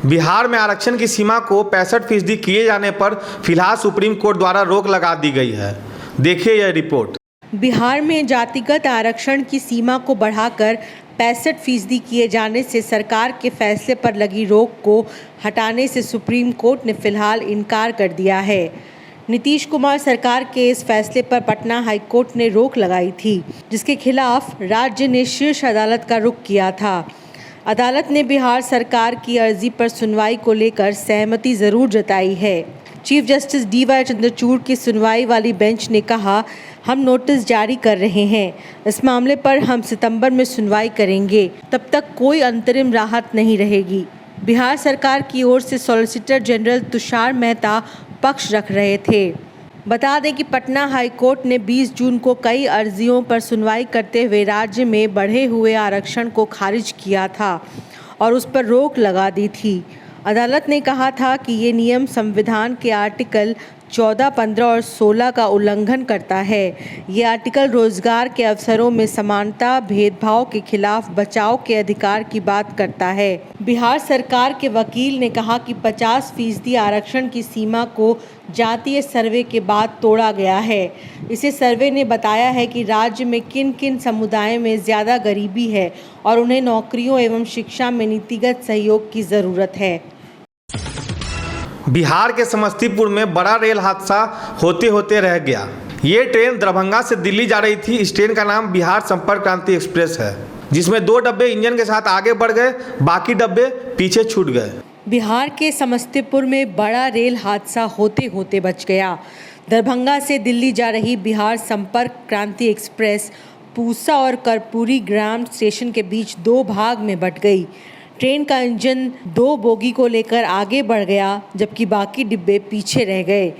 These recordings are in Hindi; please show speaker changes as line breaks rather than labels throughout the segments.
बिहार में आरक्षण की सीमा को 65% किए जाने पर फिलहाल सुप्रीम कोर्ट द्वारा रोक लगा दी गई है। देखिए यह रिपोर्ट।
बिहार में जातिगत आरक्षण की सीमा को बढ़ाकर 65% किए जाने से सरकार के फैसले पर लगी रोक को हटाने से सुप्रीम कोर्ट ने फिलहाल इनकार कर दिया है। नीतीश कुमार सरकार के इस फैसले पर पटना हाई कोर्ट ने रोक लगाई थी, जिसके खिलाफ राज्य ने शीर्ष अदालत का रुख किया था। अदालत ने बिहार सरकार की अर्जी पर सुनवाई को लेकर सहमति जरूर जताई है। चीफ जस्टिस DY चंद्रचूड़ की सुनवाई वाली बेंच ने कहा, हम नोटिस जारी कर रहे हैं। इस मामले पर हम सितंबर में सुनवाई करेंगे, तब तक कोई अंतरिम राहत नहीं रहेगी। बिहार सरकार की ओर से सॉलिसिटर जनरल तुषार मेहता पक्ष रख रहे थे। बता दें कि पटना हाई कोर्ट ने 20 जून को कई अर्जियों पर सुनवाई करते हुए राज्य में बढ़े हुए आरक्षण को खारिज किया था और उस पर रोक लगा दी थी। अदालत ने कहा था कि ये नियम संविधान के आर्टिकल 14, 15 और 16 का उल्लंघन करता है। ये आर्टिकल रोजगार के अवसरों में समानता, भेदभाव के खिलाफ बचाव के अधिकार की बात करता है। बिहार सरकार के वकील ने कहा कि 50% आरक्षण की सीमा को जातीय सर्वे के बाद तोड़ा गया है। इसे सर्वे ने बताया है कि राज्य में किन किन समुदायों में ज़्यादा गरीबी है और उन्हें नौकरियों एवं शिक्षा में नीतिगत सहयोग की ज़रूरत है।
बिहार के समस्तीपुर में बड़ा रेल हादसा होते होते रह गया। ये ट्रेन दरभंगा से दिल्ली जा रही थी। इस ट्रेन का नाम बिहार संपर्क क्रांति एक्सप्रेस है, जिसमें 2 डब्बे इंजन के साथ आगे बढ़ गए, बाकी डब्बे पीछे छूट गए।
बिहार के समस्तीपुर में बड़ा रेल हादसा होते होते बच गया। दरभंगा से दिल्ली जा रही बिहार संपर्क क्रांति एक्सप्रेस पूसा और कर्पूरी ग्राम स्टेशन के बीच 2 भाग में बंट गई। ट्रेन का इंजन 2 बोगी को लेकर आगे बढ़ गया, जबकि बाकी डिब्बे पीछे रह गए।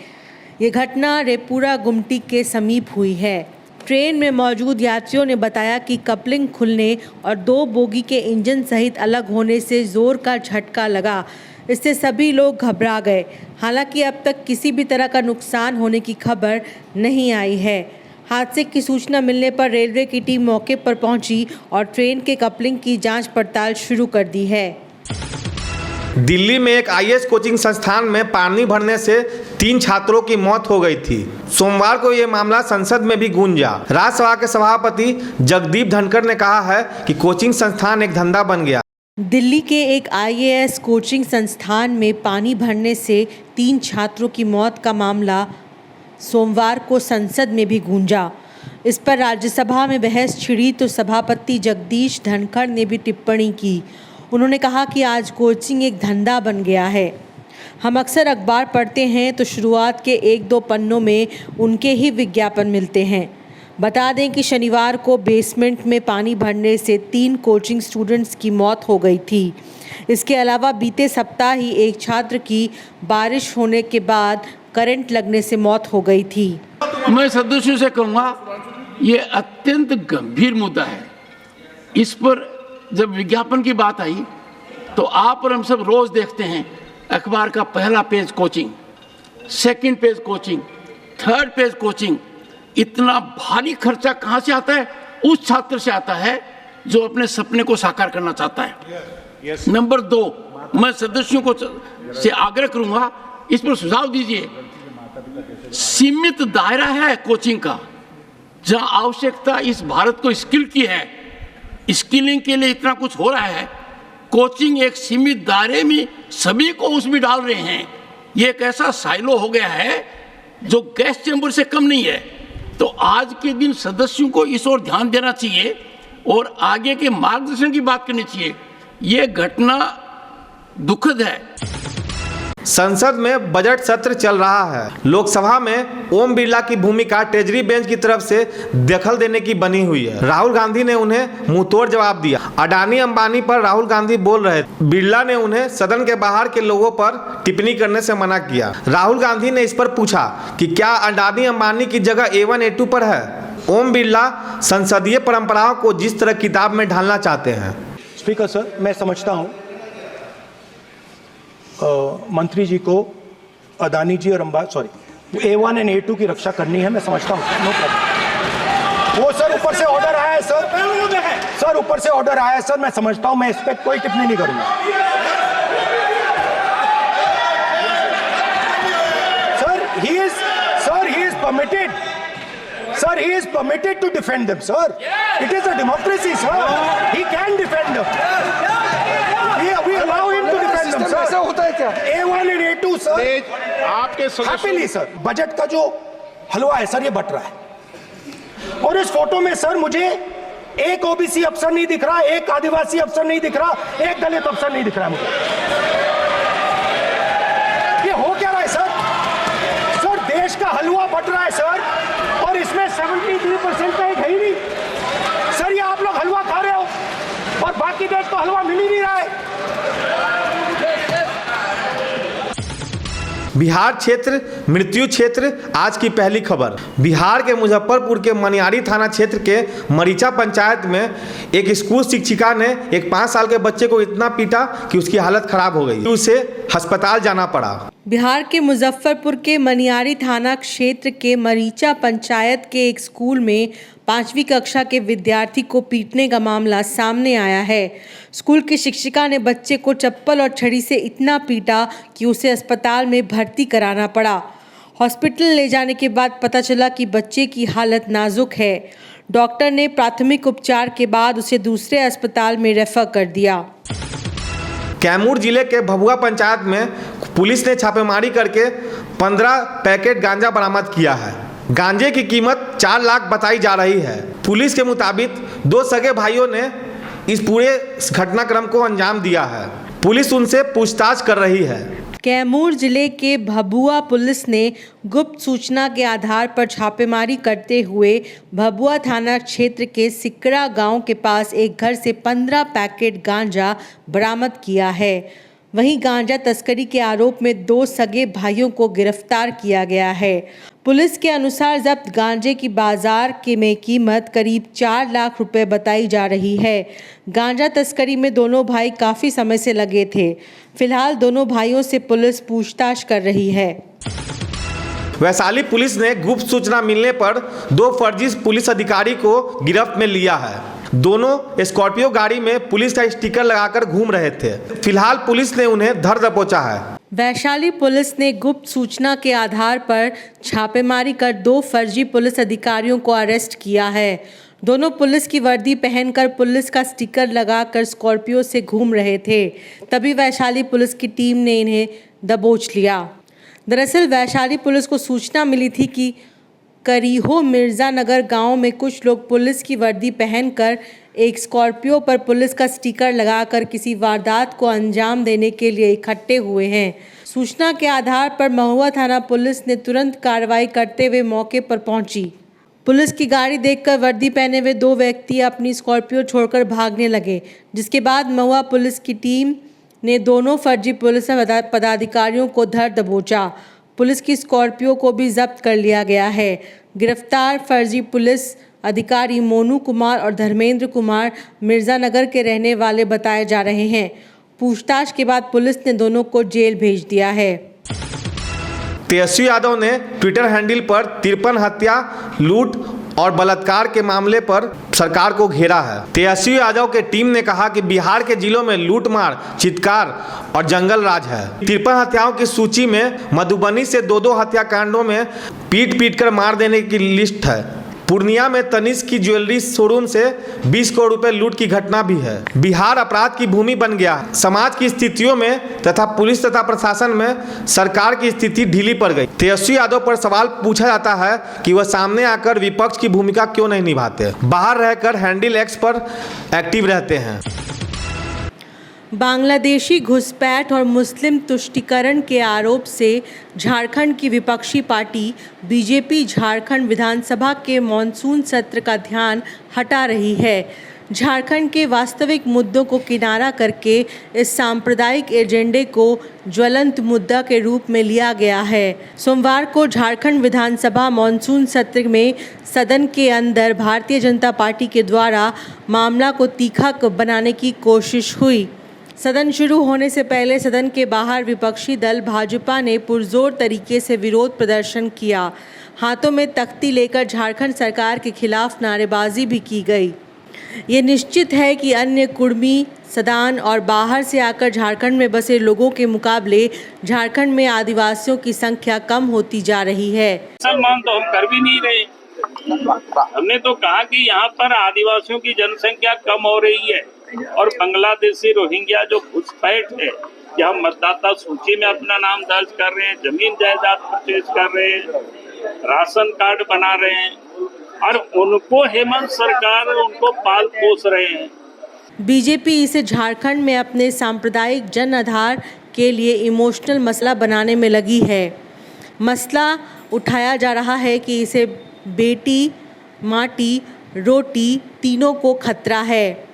ये घटना रेपुरा गुमटी के समीप हुई है। ट्रेन में मौजूद यात्रियों ने बताया कि कपलिंग खुलने और 2 बोगी के इंजन सहित अलग होने से जोर का झटका लगा। इससे सभी लोग घबरा गए। हालांकि अब तक किसी भी तरह का नुकसान होने की खबर नहीं आई है। हादसे की सूचना मिलने पर रेलवे की टीम मौके पर पहुंची और ट्रेन के कपलिंग की जांच पड़ताल शुरू कर दी है।
दिल्ली में एक IAS कोचिंग संस्थान में पानी भरने से 3 छात्रों की मौत हो गई थी। सोमवार को यह मामला संसद में भी गूंजा। राज्यसभा के सभापति जगदीप धनखड़ ने कहा है कि कोचिंग संस्थान एक धंधा बन गया।
दिल्ली के एक IAS कोचिंग संस्थान में पानी भरने से 3 छात्रों की मौत का मामला सोमवार को संसद में भी गूंजा। इस पर राज्यसभा में बहस छिड़ी तो सभापति जगदीश धनखड़ ने भी टिप्पणी की। उन्होंने कहा कि आज कोचिंग एक धंधा बन गया है। हम अक्सर अखबार पढ़ते हैं तो शुरुआत के 1-2 पन्नों में उनके ही विज्ञापन मिलते हैं। बता दें कि शनिवार को बेसमेंट में पानी भरने से 3 कोचिंग स्टूडेंट्स की मौत हो गई थी। इसके अलावा बीते सप्ताह ही एक छात्र की बारिश होने के बाद करंट लगने से मौत हो गई थी।
मैं सदस्यों से कहूँगा, ये अत्यंत गंभीर मुद्दा है। इस पर जब विज्ञापन की बात आई तो आप और हम सब रोज देखते हैं अखबार का पहला page coaching, second page coaching, third page coaching. इतना भारी खर्चा कहाँ से आता है? उस छात्र से आता है जो अपने सपने को साकार करना चाहता है। नंबर 2, मैं सदस्यों को से आग्रह करूंगा, इस पर सुझाव दीजिए। सीमित दायरा है कोचिंग का, जहां आवश्यकता इस भारत को स्किल की है, स्किलिंग के लिए इतना कुछ हो रहा है। कोचिंग एक सीमित दायरे में सभी को उसमें डाल रहे हैं। ये एक ऐसा साइलो हो गया है जो गैस चैम्बर से कम नहीं है। तो आज के दिन सदस्यों को इस ओर ध्यान देना चाहिए और आगे के मार्गदर्शन की बात करनी चाहिए। ये घटना दुखद है।
संसद में बजट सत्र चल रहा है। लोकसभा में ओम बिरला की भूमिका ट्रेजरी बेंच की तरफ से दखल देने की बनी हुई है। राहुल गांधी ने उन्हें मुंहतोड़ जवाब दिया। अडानी अंबानी पर राहुल गांधी बोल रहे थे। बिरला ने उन्हें सदन के बाहर के लोगों पर टिप्पणी करने से मना किया। राहुल गांधी ने इस पर पूछा कि क्या अडानी अंबानी की जगह A1 A2 पर है। ओम बिरला संसदीय परंपराओं को जिस तरह किताब में ढालना चाहते हैं।
स्पीकर सर, मैं समझता हूँ मंत्री जी को अदानी जी और A1 एंड A2 की रक्षा करनी है। मैं समझता हूँ, नो प्रॉब्लम। वो सर ऊपर से ऑर्डर आया है सर ऊपर से ऑर्डर आया है सर। मैं समझता हूँ, मैं इस पर कोई टिप्पणी नहीं करूँगा। permitted. Sir, he is permitted to defend them, sir. It is a democracy, sir. He can defend them. We allow him to defend them, sir.
ऐसा होता है क्या?
A1 and A2, sir.
आपके
Happily, sir. बजट का जो हलवा है, सर, ये बट रहा है. और इस फोटो में, सर, मुझे एक ओबीसी अफसर नहीं दिख रहा, एक आदिवासी अफसर नहीं दिख रहा, एक दलित अफसर नहीं दिख रहा मुझे. ये हो क्या रहा है, सर? सर, देश का हलवा बट रहा है, सर, और इसमें 73% का एक है ही नहीं. सर, ये आप लोग हलवा खा रहे हो और बाकी देश को हलवा मिल ही नहीं रहा है.
बिहार क्षेत्र मृत्यु क्षेत्र। आज की पहली खबर। बिहार के मुजफ्फरपुर के मनियारी थाना क्षेत्र के मरीचा पंचायत में एक स्कूल शिक्षिका ने एक 5 साल के बच्चे को इतना पीटा कि उसकी हालत खराब हो गई, उसे अस्पताल जाना पड़ा।
बिहार के मुजफ्फरपुर के मनियारी थाना क्षेत्र के मरीचा पंचायत के एक स्कूल में 5वीं कक्षा के विद्यार्थी को पीटने का मामला सामने आया है। स्कूल की शिक्षिका ने बच्चे को चप्पल और छड़ी से इतना पीटा कि उसे अस्पताल में भर्ती कराना पड़ा। हॉस्पिटल ले जाने के बाद पता चला कि बच्चे की हालत नाजुक है। डॉक्टर ने प्राथमिक उपचार के बाद उसे दूसरे अस्पताल में रेफर कर दिया।
कैमूर जिले के भभुआ पंचायत में पुलिस ने छापेमारी करके 15 पैकेट गांजा बरामद किया है। गांजे की कीमत 4 लाख बताई जा रही है। पुलिस के मुताबिक 2 सगे भाइयों ने इस पूरे घटनाक्रम को अंजाम दिया है। पुलिस उनसे पूछताछ कर रही है।
कैमूर जिले के भभुआ पुलिस ने गुप्त सूचना के आधार पर छापेमारी करते हुए भभुआ थाना क्षेत्र के सिकरा गांव के पास एक घर से 15 पैकेट गांजा बरामद किया है। वहीं गांजा तस्करी के आरोप में 2 सगे भाइयों को गिरफ्तार किया गया है। पुलिस के अनुसार जब्त गांजे की बाजार में कीमत करीब 4 लाख रुपए बताई जा रही है। गांजा तस्करी में दोनों भाई काफ़ी समय से लगे थे। फिलहाल दोनों भाइयों से पुलिस पूछताछ कर रही है।
वैशाली पुलिस ने गुप्त सूचना मिलने पर 2 फर्जी पुलिस अधिकारी को गिरफ्त में लिया है। दोनों स्कॉर्पियो गाड़ी में पुलिस का स्टिकर लगाकर घूम रहे थे। फिलहाल पुलिस ने उन्हें धर दबोचा है।
वैशाली पुलिस ने गुप्त सूचना के आधार पर छापेमारी कर 2 फर्जी पुलिस अधिकारियों को अरेस्ट किया है। दोनों पुलिस की वर्दी पहनकर पुलिस का स्टिकर लगाकर स्कॉर्पियो से घूम रहे थे। तभी वैशाली पुलिस की टीम ने इन्हें दबोच लिया। दरअसल वैशाली पुलिस को सूचना मिली थी कि करीहो मिर्ज़ानगर गांव में कुछ लोग पुलिस की वर्दी पहनकर एक स्कॉर्पियो पर पुलिस का स्टिकर लगाकर किसी वारदात को अंजाम देने के लिए इकट्ठे हुए हैं। सूचना के आधार पर महुआ थाना पुलिस ने तुरंत कार्रवाई करते हुए मौके पर पहुंची। पुलिस की गाड़ी देखकर वर्दी पहने हुए 2 व्यक्ति अपनी स्कॉर्पियो छोड़कर भागने लगे, जिसके बाद महुआ पुलिस की टीम ने दोनों फर्जी पुलिस पदाधिकारियों को धर दबोचा। पुलिस की स्कॉर्पियो को भी जब्त कर लिया गया है। गिरफ्तार फर्जी पुलिस अधिकारी मोनू कुमार और धर्मेंद्र कुमार मिर्ज़ानगर के रहने वाले बताए जा रहे हैं। पूछताछ के बाद पुलिस ने दोनों को जेल भेज दिया है।
तेजस्वी यादव ने ट्विटर हैंडल पर 53 हत्या, लूट और बलात्कार के मामले पर सरकार को घेरा है। तेजस्वी यादव के टीम ने कहा कि बिहार के जिलों में लूटमार, चित्कार और जंगल राज है। 53 हत्याओं की सूची में मधुबनी से 2 हत्याकांडों में पीट कर मार देने की लिस्ट है। पूर्णिया में तनिष्क की ज्वेलरी शोरूम से 20 करोड़ रुपए लूट की घटना भी है। बिहार अपराध की भूमि बन गया है। समाज की स्थितियों में तथा पुलिस तथा प्रशासन में सरकार की स्थिति ढीली पड़ गई। तेजस्वी यादव पर सवाल पूछा जाता है कि वह सामने आकर विपक्ष की भूमिका क्यों नहीं निभाते, बाहर रहकर हैंडल एक्स पर एक्टिव रहते हैं।
बांग्लादेशी घुसपैठ और मुस्लिम तुष्टीकरण के आरोप से झारखंड की विपक्षी पार्टी बीजेपी झारखंड विधानसभा के मॉनसून सत्र का ध्यान हटा रही है। झारखंड के वास्तविक मुद्दों को किनारा करके इस सांप्रदायिक एजेंडे को ज्वलंत मुद्दा के रूप में लिया गया है। सोमवार को झारखंड विधानसभा मॉनसून सत्र में सदन के अंदर भारतीय जनता पार्टी के द्वारा मामला को तीखा बनाने की कोशिश हुई। सदन शुरू होने से पहले सदन के बाहर विपक्षी दल भाजपा ने पुरजोर तरीके से विरोध प्रदर्शन किया। हाथों में तख्ती लेकर झारखंड सरकार के खिलाफ नारेबाजी भी की गई। ये निश्चित है कि अन्य कुर्मी, सदान और बाहर से आकर झारखंड में बसे लोगों के मुकाबले झारखंड में आदिवासियों की संख्या कम होती जा रही है।
सम्मान तो हम कर भी नहीं रहे। हमने तो कहा कि यहाँ पर आदिवासियों की जनसंख्या कम हो रही है और बांग्लादेशी रोहिंग्या जो घुसपैठ है, या मतदाता सूची में अपना नाम दर्ज कर रहे हैं, जमीन जायदाद परचेज कर रहे हैं, राशन कार्ड बना रहे हैं और उनको हेमंत सरकार उनको पाल पोस रहे हैं।
बीजेपी इसे झारखंड में अपने सांप्रदायिक जन आधार के लिए इमोशनल मसला बनाने में लगी है। मसला उठाया जा रहा है कि इसे बेटी, माटी, रोटी तीनों को खतरा है।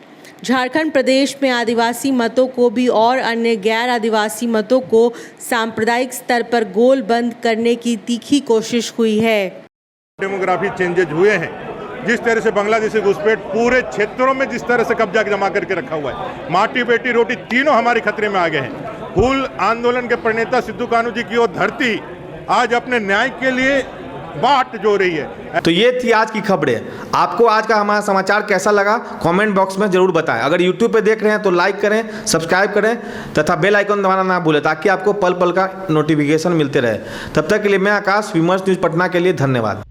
झारखंड प्रदेश में आदिवासी मतों को भी और अन्य गैर आदिवासी मतों को सांप्रदायिक स्तर पर गोल बंद करने की तीखी कोशिश हुई है।
डेमोग्राफी चेंजेज हुए हैं, जिस तरह से बांग्लादेशी घुसपैठ पूरे क्षेत्रों में जिस तरह से कब्जा जमा करके रखा हुआ है, माटी, बेटी, रोटी तीनों हमारे खतरे में आ गए हैं। हूल आंदोलन के प्रणेता सिद्धू कान्हू जी की वो धरती आज अपने न्याय के लिए बाट जो रही है।
तो ये थी आज की खबरें। आपको आज का हमारा समाचार कैसा लगा कमेंट बॉक्स में जरूर बताएं। अगर यूट्यूब पे देख रहे हैं तो लाइक करें, सब्सक्राइब करें तथा बेल आइकन दबाना ना भूलें ताकि आपको पल पल का नोटिफिकेशन मिलते रहे। तब तक के लिए मैं आकाश, विमर्श न्यूज़ पटना के लिए धन्यवाद।